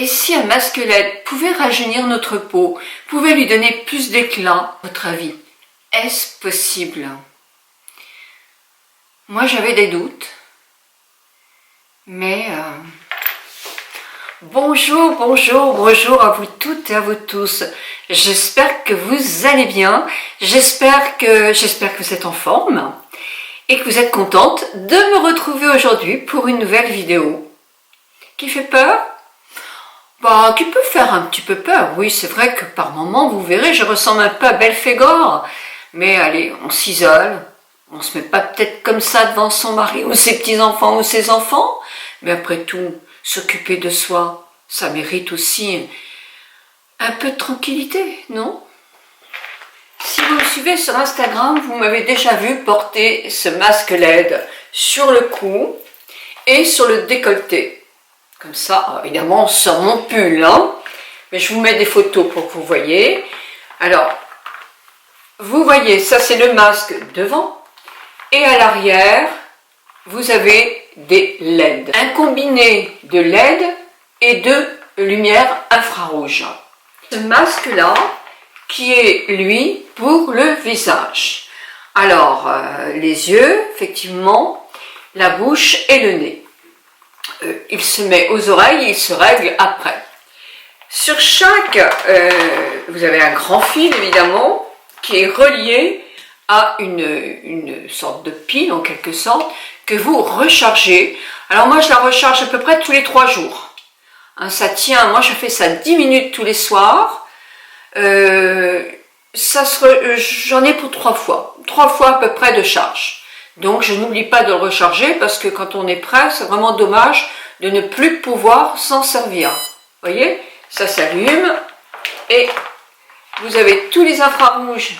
Et si un masque LED pouvait rajeunir notre peau, pouvait lui donner plus d'éclat, à votre avis, est-ce possible? Moi j'avais des doutes, mais bonjour à vous toutes et à vous tous. J'espère que vous allez bien, j'espère que vous êtes en forme et que vous êtes contente de me retrouver aujourd'hui pour une nouvelle vidéo. Qui fait peur? Bah, qui peut faire un petit peu peur. Oui, c'est vrai que par moments, vous verrez, je ressemble un peu à Belphégor. Mais allez, on s'isole. On se met pas peut-être comme ça devant son mari ou ses petits-enfants ou ses enfants. Mais après tout, s'occuper de soi, ça mérite aussi un peu de tranquillité, non? Si vous me suivez sur Instagram, vous m'avez déjà vu porter ce masque LED sur le cou et sur le décolleté. Comme ça, évidemment, sur mon pull, hein. Mais je vous mets des photos pour que vous voyez. Alors, vous voyez, ça c'est le masque devant. Et à l'arrière, vous avez des LED. Un combiné de LED et de lumière infrarouge. Ce masque-là, qui est, lui, pour le visage. Alors, les yeux, effectivement, la bouche et le nez. Il se met aux oreilles et il se règle après. Sur chaque, vous avez un grand fil, évidemment, qui est relié à une sorte de pile, en quelque sorte, que vous rechargez. Alors moi, je la recharge à peu près tous les 3 jours. Hein, ça tient, moi je fais ça 10 minutes tous les soirs. J'en ai pour 3 fois. 3 fois à peu près de charge. Donc je n'oublie pas de le recharger parce que quand on est prêt, c'est vraiment dommage de ne plus pouvoir s'en servir. Vous voyez, ça s'allume et vous avez tous les infrarouges.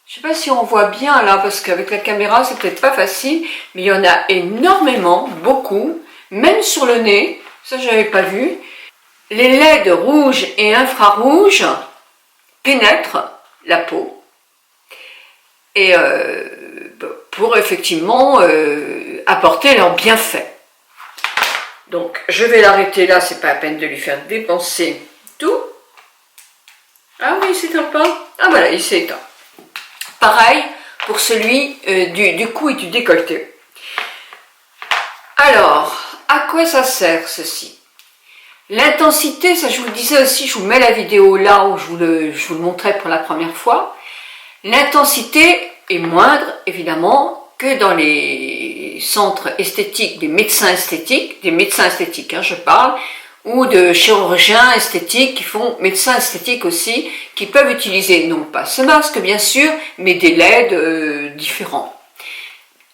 Je ne sais pas si on voit bien là parce qu'avec la caméra c'est peut-être pas facile, mais il y en a énormément, beaucoup, même sur le nez, ça je n'avais pas vu. Les LED rouges et infrarouges pénètrent la peau et pour effectivement apporter leurs bienfaits. Donc je vais l'arrêter là, c'est pas la peine de lui faire dépenser tout. Ah oui, il s'éteint pas. Ah voilà, il s'est éteint. Pareil pour celui du cou et du décolleté. Alors, à quoi ça sert ceci? L'intensité, ça je vous le disais aussi, je vous mets la vidéo là où je vous le montrais pour la première fois. L'intensité est moindre, évidemment, que dans les centres esthétiques, des médecins esthétiques, hein, je parle, ou de chirurgiens esthétiques qui font médecins esthétiques aussi, qui peuvent utiliser, non pas ce masque bien sûr, mais des LED différents.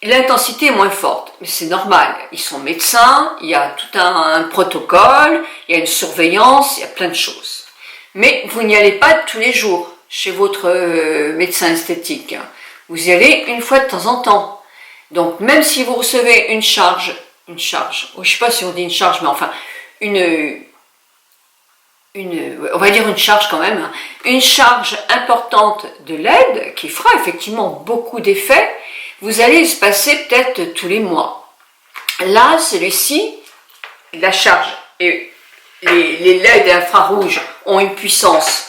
L'intensité est moins forte, mais c'est normal, ils sont médecins, il y a tout un protocole, il y a une surveillance, il y a plein de choses. Mais vous n'y allez pas tous les jours chez votre médecin esthétique. Vous y allez une fois de temps en temps. Donc même si vous recevez une charge, je ne sais pas si on dit une charge, mais enfin, on va dire une charge quand même, hein, une charge importante de LED qui fera effectivement beaucoup d'effets, vous allez se passer peut-être tous les mois. Là, celui-ci, la charge et les LED infrarouges ont une puissance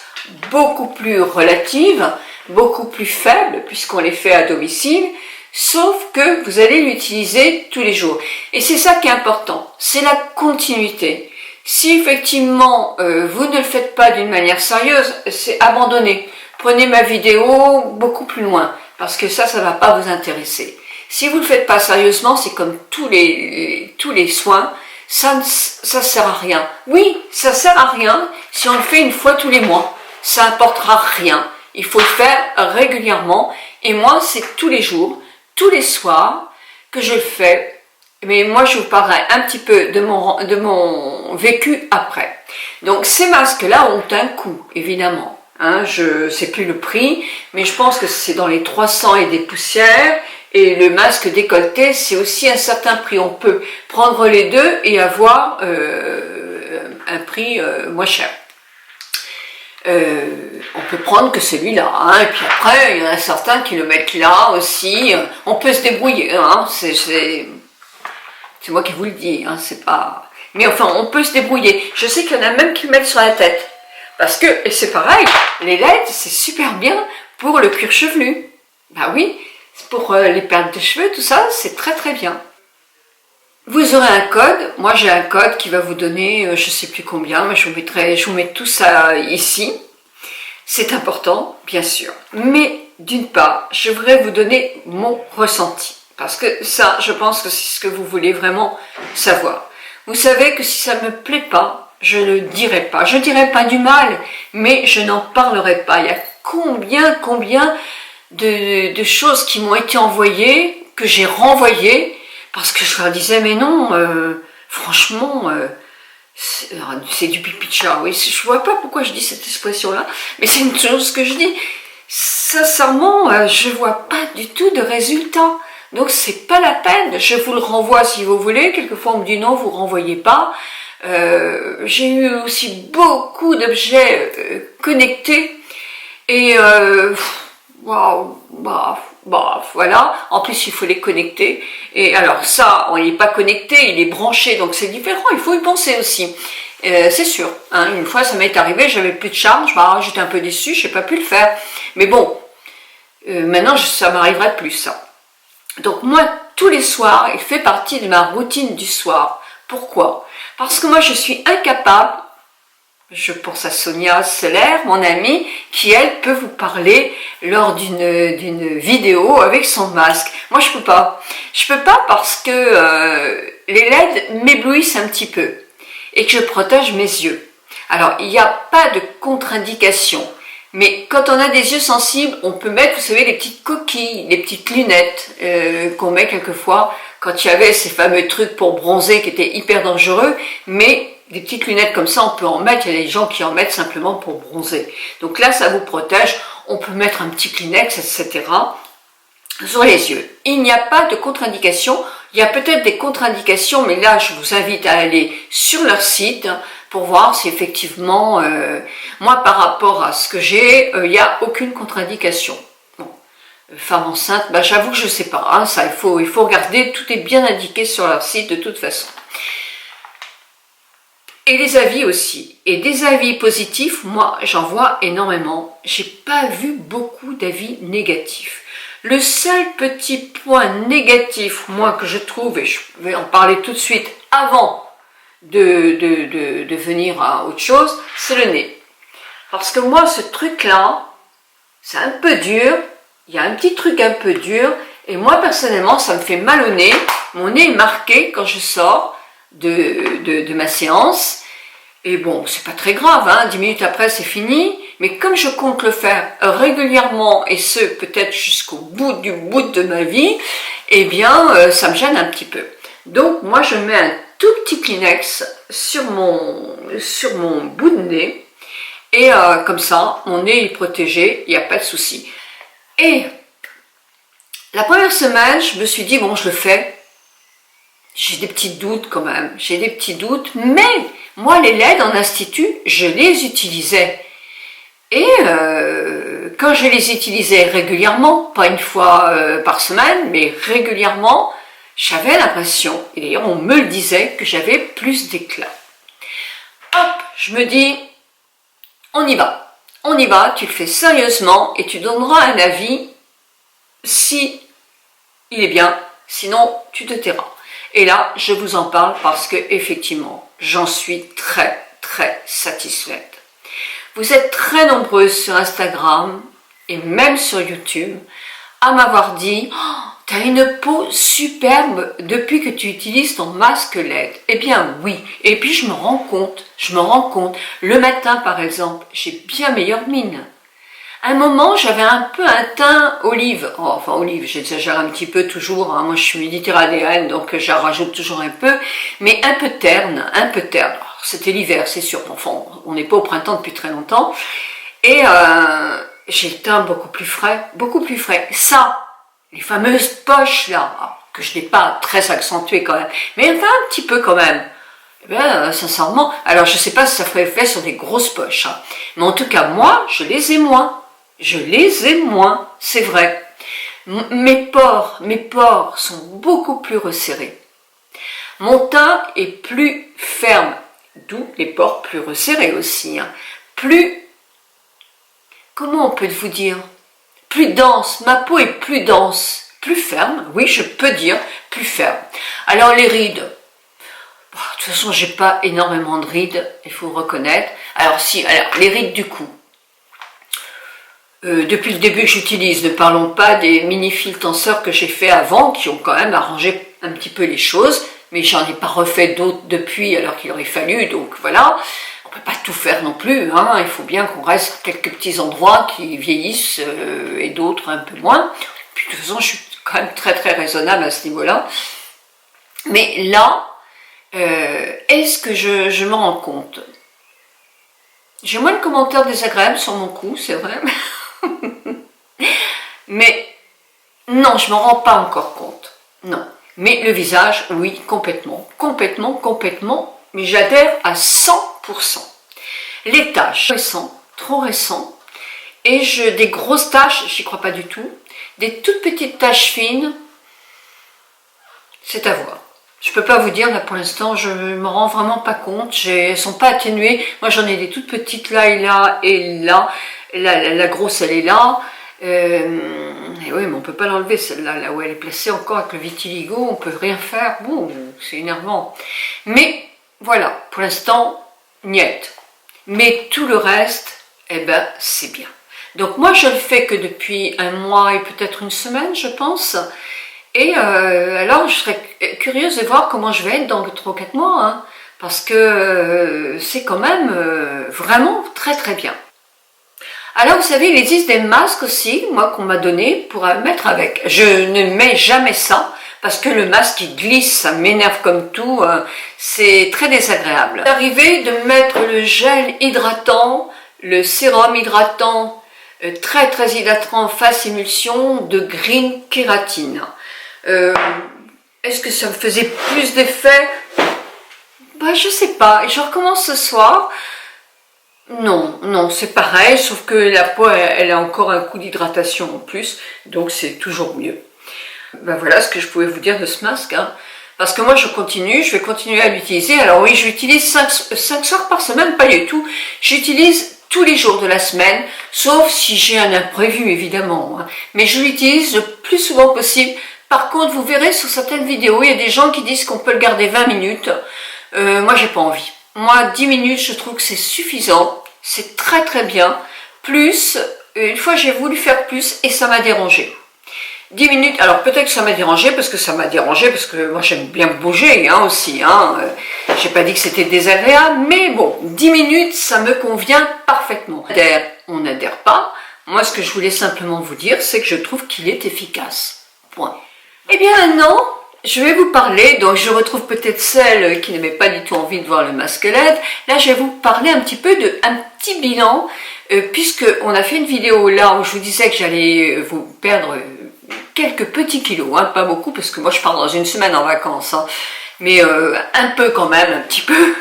beaucoup plus relative, beaucoup plus faible puisqu'on les fait à domicile, sauf que vous allez l'utiliser tous les jours. Et c'est ça qui est important, c'est la continuité. Si effectivement vous ne le faites pas d'une manière sérieuse, c'est abandonner. Prenez ma vidéo beaucoup plus loin, parce que ça ne va pas vous intéresser. Si vous ne le faites pas sérieusement, c'est comme tous les soins, ça ne sert à rien. Oui, ça sert à rien si on le fait une fois tous les mois. Ça n'apportera rien. Il faut le faire régulièrement. Et moi, c'est tous les jours, tous les soirs que je le fais. Mais moi, je vous parlerai un petit peu de mon vécu après. Donc, ces masques-là ont un coût, évidemment. Hein, je ne sais plus le prix, mais je pense que c'est dans les 300 et des poussières. Et le masque décolleté, c'est aussi un certain prix. On peut prendre les deux et avoir un prix moins cher. On peut prendre que celui-là, hein, et puis après, il y en a certains qui le mettent là aussi. On peut se débrouiller, hein, c'est moi qui vous le dis, hein, c'est pas... Mais enfin, on peut se débrouiller. Je sais qu'il y en a même qui le mettent sur la tête. Parce que, et c'est pareil, les LED, c'est super bien pour le cuir chevelu. Bah oui, pour les pertes de cheveux, tout ça, c'est très très bien. Vous aurez un code. Moi, j'ai un code qui va vous donner, je sais plus combien, mais je vous mets tout ça ici. C'est important, bien sûr. Mais d'une part, je voudrais vous donner mon ressenti. Parce que ça, je pense que c'est ce que vous voulez vraiment savoir. Vous savez que si ça ne me plaît pas, je ne le dirai pas. Je ne dirai pas du mal, mais je n'en parlerai pas. Il y a combien de choses qui m'ont été envoyées, que j'ai renvoyées, parce que je leur disais, mais non, franchement, c'est du pipi de chat. Oui, je vois pas pourquoi je dis cette expression-là, mais c'est une chose que je dis. Sincèrement, je vois pas du tout de résultat. Donc c'est pas la peine. Je vous le renvoie si vous voulez. Quelquefois on me dit non, vous renvoyez pas. J'ai eu aussi beaucoup d'objets connectés et waouh, voilà. En plus il faut les connecter. Et alors ça, on n'est pas connecté, il est branché, donc c'est différent. Il faut y penser aussi. C'est sûr. Hein, une fois ça m'est arrivé, j'avais plus de charge. J'étais un peu déçue, je n'ai pas pu le faire. Mais bon, maintenant ça m'arrivera plus ça. Donc moi, tous les soirs, il fait partie de ma routine du soir. Pourquoi? Parce que moi, je suis incapable, je pense à Sonia Seller, mon amie, qui, elle, peut vous parler lors d'une vidéo avec son masque. Moi, je peux pas. Je peux pas parce que les LED m'éblouissent un petit peu et que je protège mes yeux. Alors, il n'y a pas de contre-indication. Mais quand on a des yeux sensibles, on peut mettre, vous savez, les petites coquilles, les petites lunettes qu'on met quelquefois quand il y avait ces fameux trucs pour bronzer qui étaient hyper dangereux. Mais des petites lunettes comme ça, on peut en mettre. Il y a des gens qui en mettent simplement pour bronzer. Donc là, ça vous protège. On peut mettre un petit Kleenex, etc. sur les yeux. Il n'y a pas de contre-indication. Il y a peut-être des contre-indications, mais là, je vous invite à aller sur leur site pour voir si effectivement, moi par rapport à ce que j'ai, il n'y a aucune contre-indication. Bon. Femme enceinte, j'avoue que je ne sais pas, hein, ça il faut regarder, tout est bien indiqué sur leur site de toute façon. Et les avis aussi, et des avis positifs, moi j'en vois énormément, j'ai pas vu beaucoup d'avis négatifs. Le seul petit point négatif, moi que je trouve, et je vais en parler tout de suite avant de venir à autre chose, c'est le nez. Parce que moi, ce truc-là, c'est un peu dur, il y a un petit truc un peu dur, et moi, personnellement, ça me fait mal au nez. Mon nez est marqué quand je sors de ma séance, et bon, c'est pas très grave, hein, 10 minutes après, c'est fini, mais comme je compte le faire régulièrement, et ce, peut-être jusqu'au bout de ma vie, eh bien, ça me gêne un petit peu. Donc, moi, je mets un tout petit Kleenex sur mon bout de nez et comme ça, mon nez est protégé, il n'y a pas de souci. Et la première semaine, je me suis dit, bon, je le fais. J'ai des petits doutes quand même, mais moi, les LED en institut, je les utilisais. Et quand je les utilisais régulièrement, pas une fois par semaine, mais régulièrement, j'avais l'impression, et d'ailleurs on me le disait, que j'avais plus d'éclat. Hop, je me dis, on y va, tu le fais sérieusement et tu donneras un avis si il est bien, sinon tu te tairas. Et là, je vous en parle parce que effectivement, j'en suis très très satisfaite. Vous êtes très nombreuses sur Instagram et même sur YouTube à m'avoir dit oh, « tu as une peau superbe depuis que tu utilises ton masque LED ». Eh bien oui, et puis je me rends compte, le matin par exemple, j'ai bien meilleure mine. À un moment, j'avais un peu un teint olive, enfin olive, j'exagère un petit peu toujours, hein. Moi je suis méditerranéenne donc j'en rajoute toujours un peu, mais un peu terne. C'était l'hiver, c'est sûr, enfin on n'est pas au printemps depuis très longtemps, et j'ai le teint beaucoup plus frais. Ça, les fameuses poches là, que je n'ai pas très accentuées quand même, mais enfin un petit peu quand même. Eh bien, sincèrement, alors je ne sais pas si ça ferait effet sur des grosses poches, hein, mais en tout cas moi, je les ai moins. C'est vrai. Mes pores sont beaucoup plus resserrés. Mon teint est plus ferme, d'où les pores plus resserrés aussi, hein. Plus, comment on peut vous dire, plus dense, ma peau est plus dense, plus ferme, oui je peux dire plus ferme. Alors les rides, de toute façon j'ai pas énormément de rides, il faut reconnaître. Alors si, alors les rides du cou. Depuis le début que j'utilise, ne parlons pas des mini-fils tenseurs que j'ai fait avant, qui ont quand même arrangé un petit peu les choses, mais j'en ai pas refait d'autres depuis alors qu'il aurait fallu, donc voilà. On peut pas tout faire non plus, hein. Il faut bien qu'on reste à quelques petits endroits qui vieillissent et d'autres un peu moins. Puis de toute façon, je suis quand même très raisonnable à ce niveau-là. Mais là, est-ce que je m'en rends compte? J'ai moins de commentaires désagréables sur mon cou, c'est vrai. Mais non, je m'en rends pas encore compte. Non. Mais le visage, oui, complètement. Mais j'adhère à 100%. Les taches, trop récent. Et des grosses taches, j'y crois pas du tout. Des toutes petites taches fines, c'est à voir. Je peux pas vous dire, là pour l'instant, je me rends vraiment pas compte. Elles sont pas atténuées. Moi j'en ai des toutes petites là et là et là. La grosse elle est là. Et oui, mais on peut pas l'enlever celle-là, là où elle est placée encore avec le vitiligo, on peut rien faire. Bon, c'est énervant. Mais voilà, pour l'instant, niet. Mais tout le reste, eh ben, c'est bien. Donc moi, je le fais que depuis un mois et peut-être une semaine, je pense. Et alors, je serais curieuse de voir comment je vais être dans 3 ou 4 mois, hein, parce que c'est quand même vraiment très bien. Alors, vous savez, il existe des masques aussi, moi, qu'on m'a donné pour mettre avec. Je ne mets jamais ça, parce que le masque, il glisse, ça m'énerve comme tout, c'est très désagréable. Arrivé de mettre le gel hydratant, le sérum hydratant, très hydratant face émulsion de Green Kératine. Est-ce que ça me faisait plus d'effet? Bah, je sais pas, je recommence ce soir. Non, c'est pareil, sauf que la peau, elle a encore un coup d'hydratation en plus, donc c'est toujours mieux. Ben voilà ce que je pouvais vous dire de ce masque, hein. Parce que moi je vais continuer à l'utiliser. Alors oui, je l'utilise 5 soirs par semaine, pas du tout. J'utilise tous les jours de la semaine, sauf si j'ai un imprévu évidemment, hein. Mais je l'utilise le plus souvent possible. Par contre, vous verrez sur certaines vidéos, il y a des gens qui disent qu'on peut le garder 20 minutes. Moi j'ai pas envie. Moi 10 minutes je trouve que c'est suffisant. C'est très bien. Plus, une fois j'ai voulu faire plus et ça m'a dérangé. 10 minutes, alors peut-être que ça m'a dérangé parce que moi j'aime bien bouger hein, aussi. Hein. J'ai pas dit que c'était désagréable, mais bon, 10 minutes ça me convient parfaitement. On n'adhère pas. Moi ce que je voulais simplement vous dire, c'est que je trouve qu'il est efficace. Point. Eh bien maintenant, je vais vous parler, donc je retrouve peut-être celle qui n'avait pas du tout envie de voir le masque LED. Là, je vais vous parler un petit peu d'un petit bilan, puisque on a fait une vidéo là où je vous disais que j'allais vous perdre quelques petits kilos, hein, pas beaucoup, parce que moi je pars dans une semaine en vacances, hein, mais un peu quand même, un petit peu.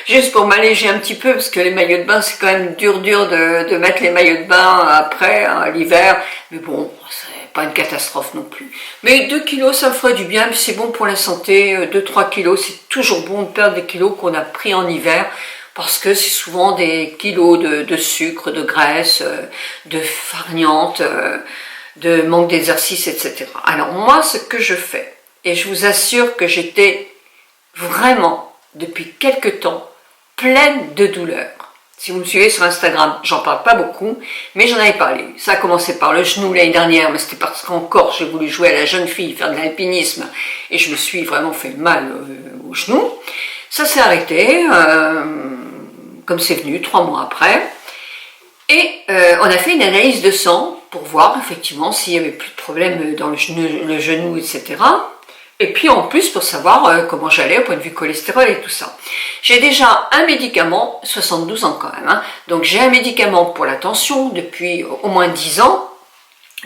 Juste pour m'alléger un petit peu, parce que les maillots de bain, c'est quand même dur de mettre les maillots de bain après, hein, l'hiver, mais bon, c'est pas une catastrophe non plus. Mais 2 kilos, ça me ferait du bien, puis c'est bon pour la santé, 2-3 kilos, c'est toujours bon de perdre des kilos qu'on a pris en hiver, parce que c'est souvent des kilos de sucre, de graisse, de farniente, de manque d'exercice, etc. Alors moi, ce que je fais, et je vous assure que j'étais vraiment, depuis quelque temps, pleine de douleurs. Si vous me suivez sur Instagram, j'en parle pas beaucoup, mais j'en avais parlé. Ça a commencé par le genou l'année dernière, mais c'était parce qu'encore j'ai voulu jouer à la jeune fille, faire de l'alpinisme, et je me suis vraiment fait mal au genou. Ça s'est arrêté, comme c'est venu, 3 mois après. Et on a fait une analyse de sang pour voir effectivement s'il n'y avait plus de problème dans le genou, etc. Et puis en plus pour savoir comment j'allais au point de vue cholestérol et tout ça. J'ai déjà un médicament, 72 ans quand même, hein, donc j'ai un médicament pour la tension depuis au moins 10 ans,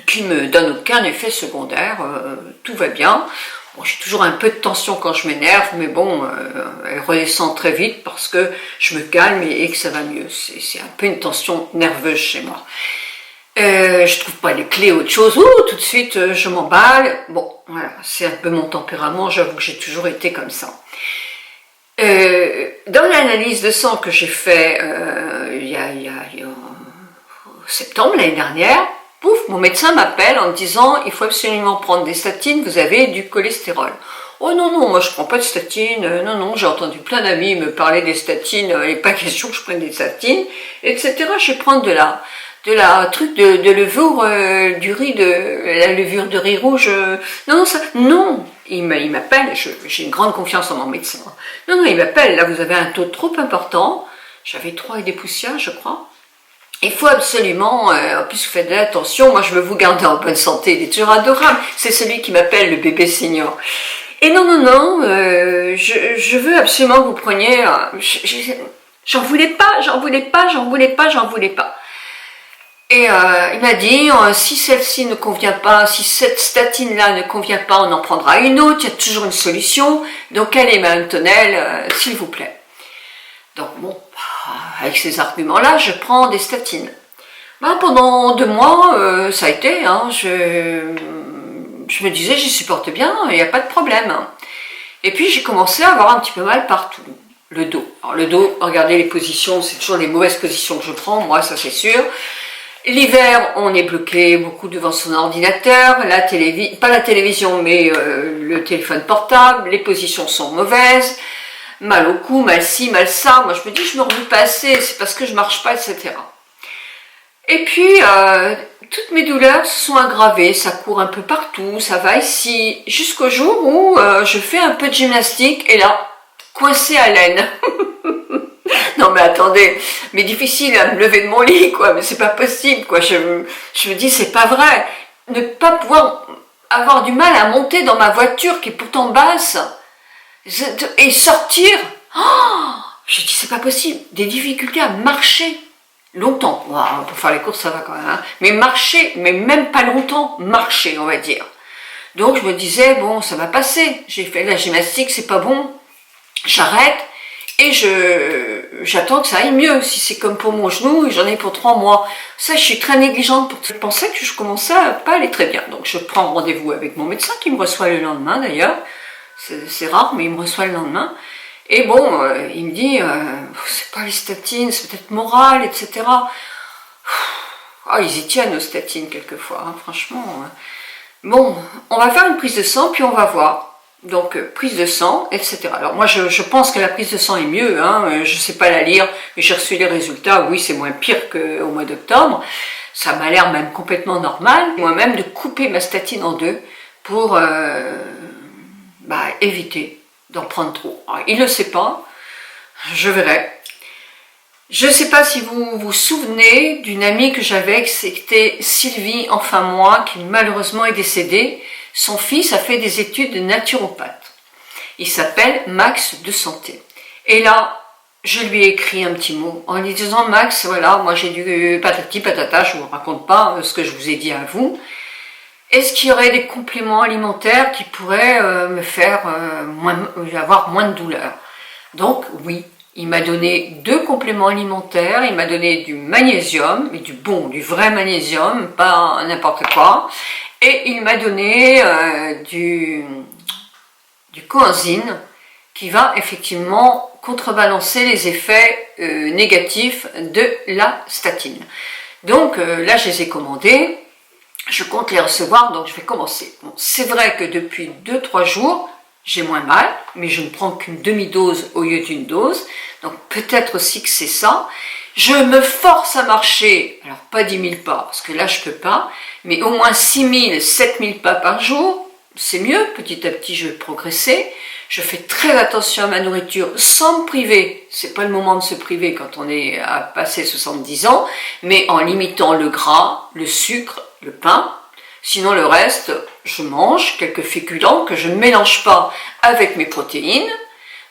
qui me donne aucun effet secondaire, tout va bien. Bon, j'ai toujours un peu de tension quand je m'énerve, mais bon, elle redescend très vite parce que je me calme et que ça va mieux. C'est un peu une tension nerveuse chez moi. Je trouve pas les clés, autre chose, ouh, tout de suite je m'emballe. Bon, voilà, c'est un peu mon tempérament, j'avoue que j'ai toujours été comme ça. Dans l'analyse de sang que j'ai fait il y a septembre l'année dernière, pouf, mon médecin m'appelle en me disant il faut absolument prendre des statines, vous avez du cholestérol. Oh non, non, moi je prends pas de statines, non, non, j'ai entendu plein d'amis me parler des statines, il n'est pas question que je prenne des statines, etc. Je vais prendre de la truc de levure du riz, la levure de riz rouge, non, non, ça, non, il m'appelle, j'ai une grande confiance en mon médecin, non, non, il m'appelle, là vous avez un taux trop important, j'avais 3 et des poussières, je crois. Il faut absolument, en plus vous faites de l'attention, moi je veux vous garder en bonne santé, il est toujours adorable, c'est celui qui m'appelle le bébé senior. Et non, non, non, je veux absolument que vous preniez, j'en voulais pas, j'en voulais pas, j'en voulais pas, j'en voulais pas. Et il m'a dit, si celle-ci ne convient pas, si cette statine-là ne convient pas, on en prendra une autre, il y a toujours une solution, donc allez Madame Tonnel, s'il vous plaît. Donc bon, avec ces arguments-là, je prends des statines. Ben, pendant 2 mois, ça a été, hein, je me disais, j'y supporte bien, il n'y a pas de problème. Et puis j'ai commencé à avoir un petit peu mal partout. Le dos. Alors le dos, regardez les positions, c'est toujours les mauvaises positions que je prends, moi ça c'est sûr. L'hiver, on est bloqué beaucoup devant son ordinateur, pas la télévision, mais le téléphone portable, les positions sont mauvaises, mal au cou, mal ci, mal ça. Moi je me dis, je me remue pas assez, c'est parce que je marche pas, etc. Et puis, toutes mes douleurs se sont aggravées, ça court un peu partout, ça va ici, jusqu'au jour où je fais un peu de gymnastique, et là, coincé à l'aine. Non mais attendez, mais difficile à me lever de mon lit, quoi, mais c'est pas possible, quoi. Je me dis, c'est pas vrai. Ne pas pouvoir avoir du mal à monter dans ma voiture, qui est pourtant basse, et sortir. Oh, je dis, c'est pas possible. Des difficultés à marcher. Longtemps, wow, pour faire les courses ça va quand même, hein. Mais marcher, mais même pas longtemps, marcher on va dire. Donc je me disais, bon ça va passer, j'ai fait de la gymnastique, c'est pas bon, j'arrête et j'attends que ça aille mieux. Si c'est comme pour mon genou, j'en ai pour 3 mois. Ça je suis très négligente, je pensais que je commençais à pas aller très bien. Donc je prends rendez-vous avec mon médecin qui me reçoit le lendemain d'ailleurs, c'est rare mais il me reçoit le lendemain. Et bon, il me dit, c'est pas les statines, c'est peut-être moral, etc. Ah, ils y tiennent aux statines quelquefois, hein, franchement. Bon, on va faire une prise de sang, puis on va voir. Donc, prise de sang, etc. Alors moi, je pense que la prise de sang est mieux, hein, je sais pas la lire, mais j'ai reçu les résultats, oui, c'est moins pire qu'au mois d'octobre. Ça m'a l'air même complètement normal. Moi-même, de couper ma statine en 2 pour éviter d'en prendre trop. Alors, il ne le sait pas, je verrai. Je ne sais pas si vous vous souvenez d'une amie que j'avais, c'était Sylvie, enfin moi, qui malheureusement est décédée. Son fils a fait des études de naturopathe. Il s'appelle Max de Santé. Et là, je lui ai écrit un petit mot en lui disant, Max, voilà, moi j'ai du patati patata, je ne vous raconte pas ce que je vous ai dit à vous. Est-ce qu'il y aurait des compléments alimentaires qui pourraient me faire avoir moins de douleur? Donc oui, il m'a donné 2 compléments alimentaires, il m'a donné du magnésium, mais du vrai magnésium, pas n'importe quoi, et il m'a donné du coenzyme qui va effectivement contrebalancer les effets négatifs de la statine. Donc là je les ai commandés. Je compte les recevoir, donc je vais commencer. Bon, c'est vrai que depuis 2-3 jours, j'ai moins mal, mais je ne prends qu'une demi-dose au lieu d'une dose. Donc peut-être aussi que c'est ça. Je me force à marcher, alors pas 10 000 pas, parce que là je peux pas, mais au moins 6 000, 7 000 pas par jour, c'est mieux, petit à petit je vais progresser. Je fais très attention à ma nourriture sans me priver, c'est pas le moment de se priver quand on est à passer 70 ans, mais en limitant le gras, le sucre, le pain. Sinon le reste, je mange quelques féculents que je ne mélange pas avec mes protéines,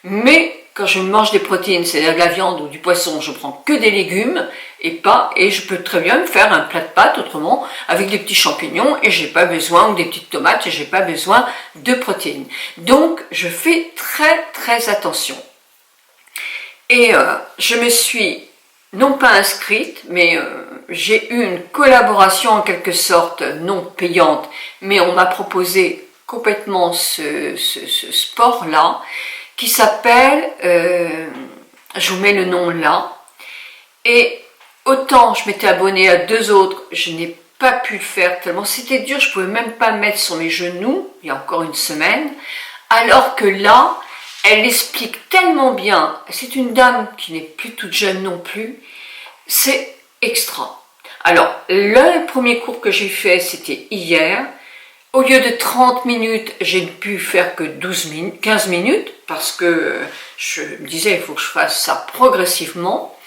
mais quand je mange des protéines, c'est-à-dire de la viande ou du poisson, je prends que des légumes et je peux très bien me faire un plat de pâtes autrement avec des petits champignons et j'ai pas besoin, ou des petites tomates et j'ai pas besoin de protéines. Donc je fais très attention. Et je me suis non pas inscrite, mais j'ai eu une collaboration en quelque sorte, non payante, mais on m'a proposé complètement ce sport-là, qui s'appelle, je vous mets le nom là, et autant je m'étais abonnée à 2 autres, je n'ai pas pu le faire tellement c'était dur, je ne pouvais même pas me mettre sur mes genoux, il y a encore une semaine, alors que là, elle explique tellement bien, c'est une dame qui n'est plus toute jeune non plus, c'est extra. Alors, le premier cours que j'ai fait, c'était hier. Au lieu de 30 minutes, j'ai pu faire que 15 minutes, parce que je me disais, il faut que je fasse ça progressivement.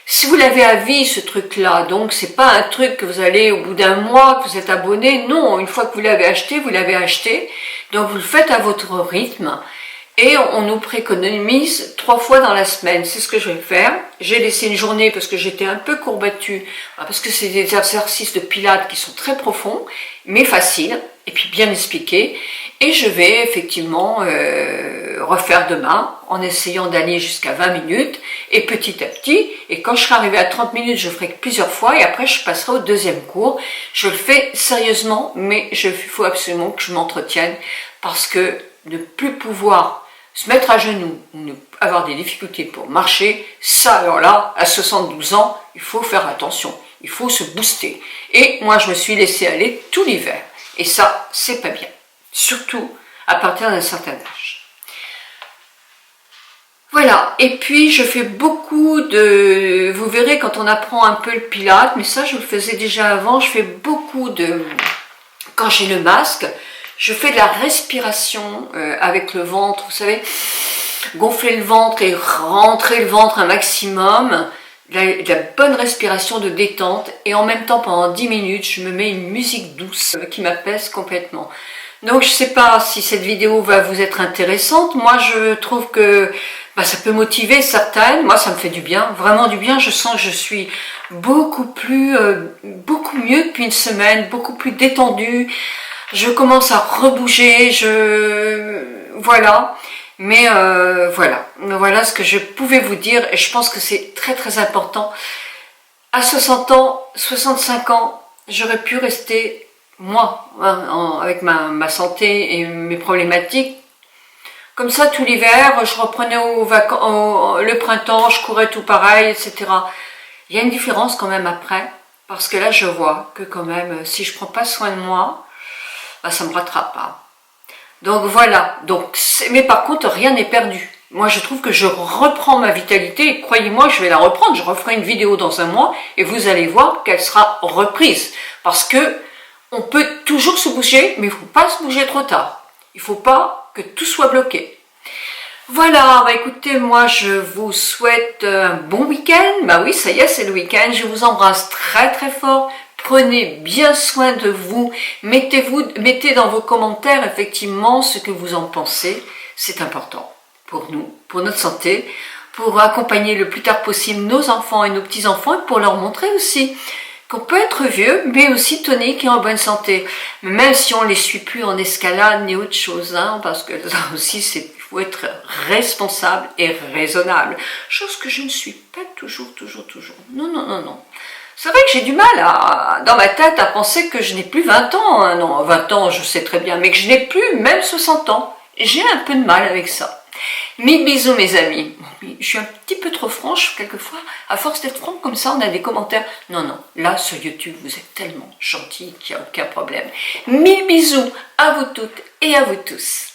Si vous l'avez à vie, ce truc-là, donc c'est pas un truc que vous allez au bout d'un mois, que vous êtes abonné, non, une fois que vous l'avez acheté, vous l'avez acheté, donc vous le faites à votre rythme, et on nous préconise 3 fois dans la semaine, c'est ce que je vais faire. J'ai laissé une journée parce que j'étais un peu courbattue, parce que c'est des exercices de pilates qui sont très profonds, mais faciles, et puis bien expliqués, et je vais effectivement refaire demain, en essayant d'aller jusqu'à 20 minutes, et petit à petit, et quand je serai arrivée à 30 minutes, je ferai plusieurs fois, et après je passerai au deuxième cours. Je le fais sérieusement, mais il faut absolument que je m'entretienne, parce que ne plus pouvoir se mettre à genoux, avoir des difficultés pour marcher, ça alors là, à 72 ans, il faut faire attention, il faut se booster. Et moi je me suis laissée aller tout l'hiver, et ça c'est pas bien, surtout à partir d'un certain âge. Voilà, et puis je fais beaucoup de, vous verrez quand on apprend un peu le pilate, mais ça je le faisais déjà avant, je fais beaucoup de, quand j'ai le masque, je fais de la respiration avec le ventre, vous savez, gonfler le ventre et rentrer le ventre un maximum, de la bonne respiration de détente, et en même temps pendant 10 minutes, je me mets une musique douce qui m'apaise complètement. Donc je ne sais pas si cette vidéo va vous être intéressante, moi je trouve que ça peut motiver certaines, moi ça me fait du bien, vraiment du bien, je sens que je suis beaucoup mieux depuis une semaine, beaucoup plus détendue. Je commence à rebouger, voilà, mais voilà ce que je pouvais vous dire, et je pense que c'est très très important. À 60 ans, 65 ans, j'aurais pu rester, moi, avec ma santé et mes problématiques, comme ça tout l'hiver, je reprenais le printemps, je courais tout pareil, etc. Il y a une différence quand même après, parce que là je vois que quand même, si je prends pas soin de moi, ça ne me rattrape pas. Donc voilà, mais par contre rien n'est perdu. Moi je trouve que je reprends ma vitalité, et croyez-moi je vais la reprendre, je referai une vidéo dans un mois et vous allez voir qu'elle sera reprise. Parce que on peut toujours se bouger, mais il ne faut pas se bouger trop tard. Il ne faut pas que tout soit bloqué. Voilà, écoutez, moi je vous souhaite un bon week-end. Bah oui, ça y est, c'est le week-end. Je vous embrasse très très fort. Prenez bien soin de vous. Mettez dans vos commentaires effectivement ce que vous en pensez. C'est important pour nous, pour notre santé, pour accompagner le plus tard possible nos enfants et nos petits-enfants, et pour leur montrer aussi qu'on peut être vieux, mais aussi tonique et en bonne santé. Même si on ne les suit plus en escalade ni autre chose, hein, parce que ça aussi, il faut être responsable et raisonnable. Chose que je ne suis pas toujours. Non. C'est vrai que j'ai du mal dans ma tête à penser que je n'ai plus 20 ans. Hein. Non, 20 ans, je sais très bien, mais que je n'ai plus même 60 ans. J'ai un peu de mal avec ça. Mille bisous mes amis. Je suis un petit peu trop franche quelquefois. À force d'être franc comme ça, on a des commentaires. Non, là sur YouTube, vous êtes tellement gentils qu'il n'y a aucun problème. Mille bisous à vous toutes et à vous tous.